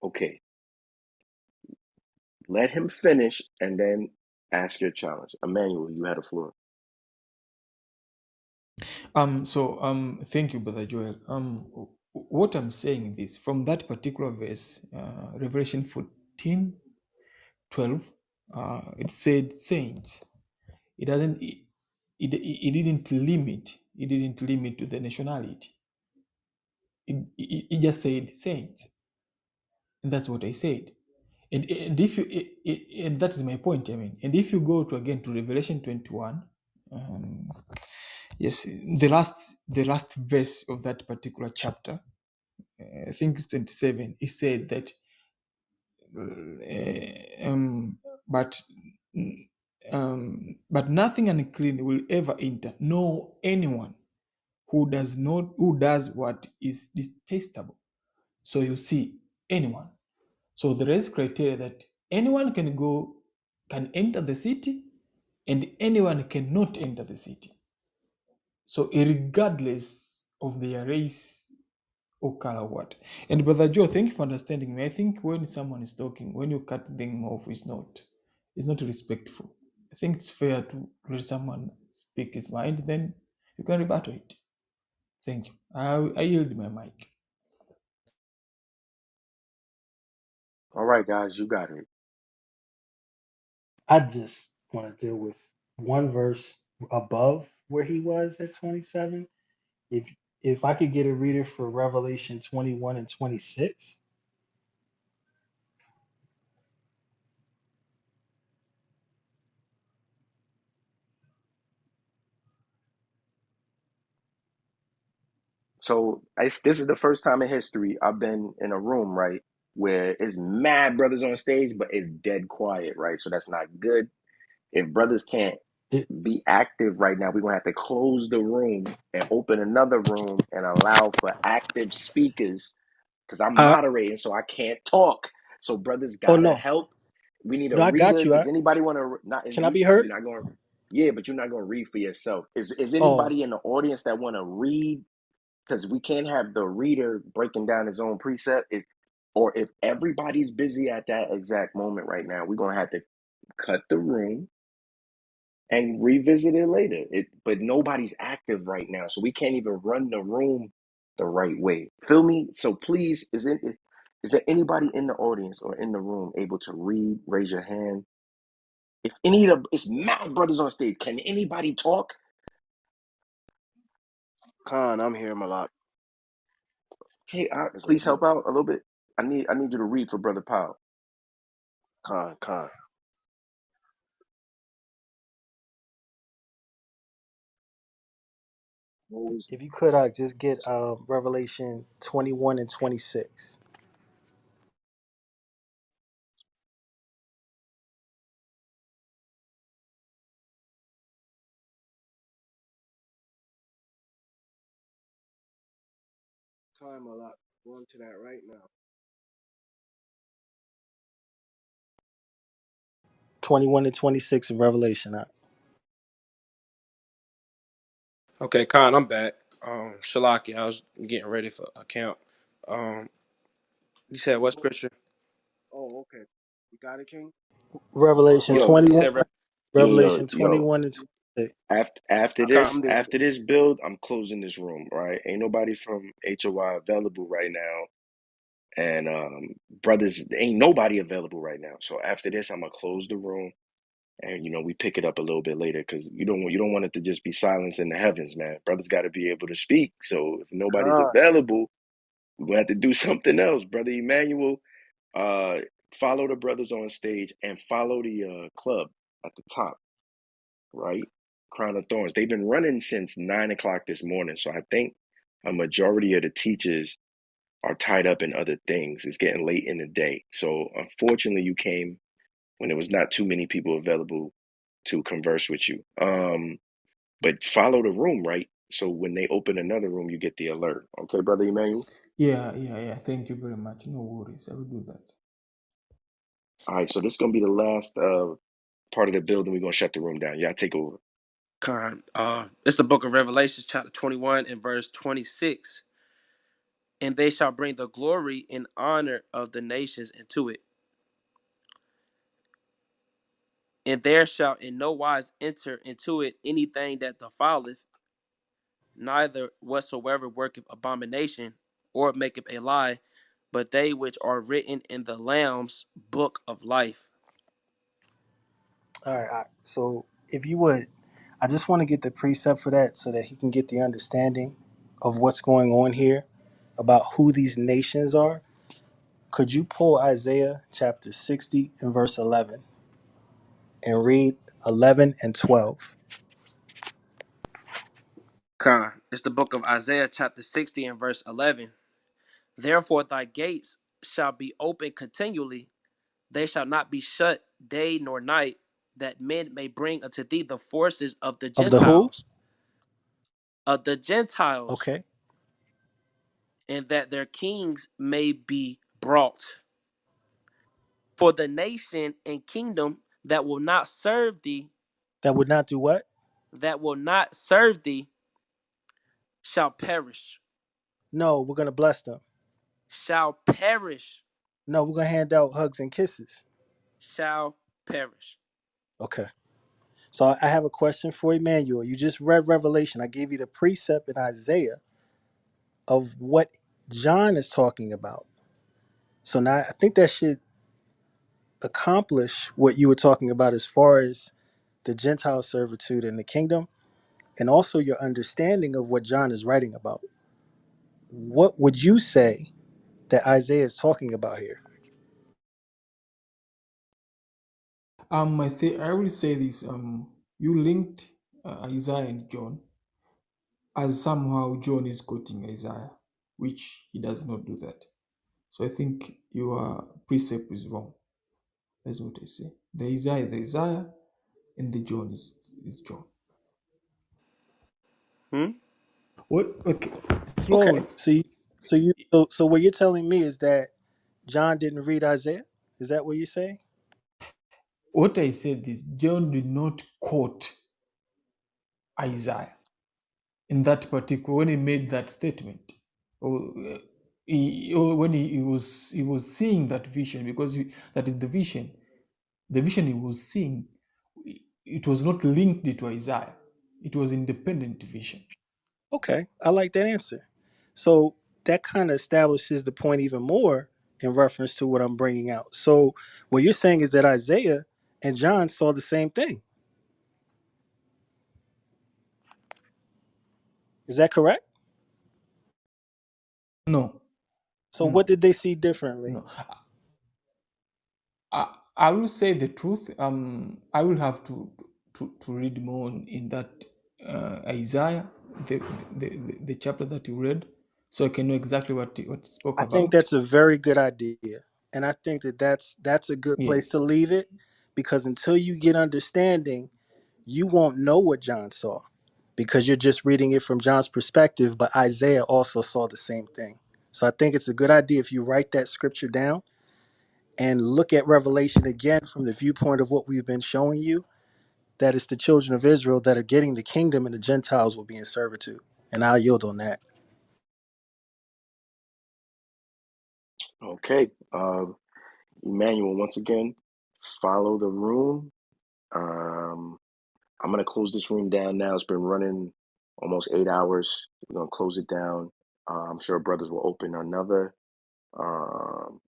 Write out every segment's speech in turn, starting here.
Okay. Let him finish and then ask your challenge. Emmanuel, you had the floor. Thank you, Brother Joel. What I'm saying is from that particular verse, Revelation 14:12, it said saints. It doesn't. It didn't limit. It didn't limit to the nationality. It just said saints, and that's what I said. And if you and that is my point. I mean, and if you go to again to Revelation 21, um, yes, the last verse of that particular chapter, I think it's 27. It said that, but but nothing unclean will ever enter, no anyone who does what is detestable. So you see, anyone. So there is criteria that anyone can enter the city, and anyone cannot enter the city. So regardless of their race or color, what. And Brother Joe, thank you for understanding me. I think when someone is talking, when you cut them off, it's not respectful. I think it's fair to let someone speak his mind, then you can rebuttal it. Thank you. I yield my mic. All right, guys, you got it. I just want to deal with one verse above where he was at 27. If if I could get a reader for Revelation 21 and 26. So this is the first time in history I've been in a room, right, where it's mad brothers on stage, but it's dead quiet, right? So that's not good. If brothers can't Did, be active right now, we're gonna have to close the room and open another room and allow for active speakers because I'm uh, moderating, so I can't talk. So brothers oh gotta no, help. We need a no, I got reader. you. Does anybody want to not? Can I be You're heard? not going. Yeah, but you're not going to read for yourself. Is Oh, anybody in the audience that want to read? Because we can't have the reader breaking down his own precept. Or if everybody's busy at that exact moment right now, we're gonna have to cut the room and revisit it later. But nobody's active right now, so we can't even run the room the right way. Feel me? So please, is there anybody in the audience or in the room able to read? Raise your hand. If any of it's mad brothers on stage, can anybody talk? Khan, I'm here, Malak. Okay, It's please like help out a little bit. I need you to read for Brother Powell. Khan. if you could just get Revelation 21 and 26. Khan, Malak. Going to that right now. 21 and 26 of Revelation. Okay, Khan, I'm back. Shalaki, I was getting ready for a count. Um, you said what This one. scripture? Oh, okay. You got it, King? Revelation Yo, You 21. said Revelation yo. 21 and 26. After Khan, this, I'm there. after this build, I'm closing this room. Right? Ain't nobody from HOI available right now, and brothers, ain't nobody available right now. So after this, I'm gonna close the room, and we pick it up a little bit later because you don't want it to just be silence in the heavens, man. Brothers got to be able to speak. So if nobody's Khan. available, we're gonna have to do something else, brother Emmanuel. Uh, follow the brothers on stage and follow the club at the top, right? Crown of Thorns. They've been running since 9 o'clock this morning, so I think a majority of the teachers are tied up in other things. It's getting late in the day, so unfortunately, you came when there was not too many people available to converse with you. But follow the room, right? So when they open another room, you get the alert. Okay, brother Emmanuel. Yeah. Thank you very much. No worries. I will do that. All right, so this is gonna be the last part of the building. We're gonna shut the room down. Y'all take over. Khan. It's the book of Revelation, chapter 21 and verse 26. and they shall bring the glory and honor of the nations into it. And there shall in no wise enter into it anything that defileth, neither whatsoever worketh abomination, or maketh a lie, but they which are written in the Lamb's book of life. All right. So if you would, I just want to get the precept for that so that he can get the understanding of what's going on here about who these nations are. Could you pull Isaiah chapter 60 and verse 11 and read 11 and 12? Con. It's the book of Isaiah, chapter 60, and verse 11. Therefore thy gates shall be open continually, they shall not be shut day nor night, that men may bring unto thee the forces Of the who? of the Gentiles, Okay. and that their kings may be brought. For the nation and kingdom that will not serve thee, That would not do what? that will not serve thee, shall perish. No, we're going to bless them. Shall perish. No, we're going to hand out hugs and kisses. Shall perish. Okay. So I have a question for Emmanuel. You just read Revelation. I gave you the precept in Isaiah of what John is talking about. So now I think that should accomplish what you were talking about as far as the Gentile servitude in the kingdom and also your understanding of what John is writing about. What would you say that Isaiah is talking about here? I will say this. You linked Isaiah and John, as somehow John is quoting Isaiah, which he does not do that. So I think your precept is wrong. That's what I say. The Isaiah is Isaiah, and the John is John. Hmm? What? Okay, Okay. slowly. So what you're telling me is that John didn't read Isaiah? Is that what you're saying? What I said is John did not quote Isaiah in that particular when he made that statement, or when he was seeing that vision, because that is the vision. The vision he was seeing, it was not linked to Isaiah. It was independent vision. Okay. I like that answer. So that kind of establishes the point even more in reference to what I'm bringing out. So what you're saying is that Isaiah and John saw the same thing. Is that correct? No, So what no, did they see differently? no. I will say the truth. I will have to read more in that Isaiah, the, the chapter that you read, so I can know exactly what it spoke I think about. that's a very good idea. And I think that that's a good place Yes. to leave it because until you get understanding, you won't know what John saw because you're just reading it from John's perspective, but Isaiah also saw the same thing. So I think it's a good idea if you write that scripture down and look at Revelation again from the viewpoint of what we've been showing you, that it's the children of Israel that are getting the kingdom and the Gentiles will be in servitude. And I'll yield on that. Okay. Emmanuel, once again, follow the room. Um, I'm gonna close this room down now. It's been running almost 8 hours. We're gonna close it down. I'm sure brothers will open another, um,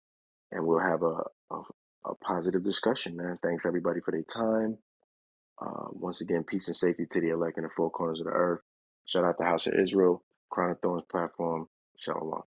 and we'll have a positive discussion, man. Thanks everybody for their time. Once again, peace and safety to the elect in the four corners of the earth. Shout out to House of Israel, Crown of Thorns platform. Shalom.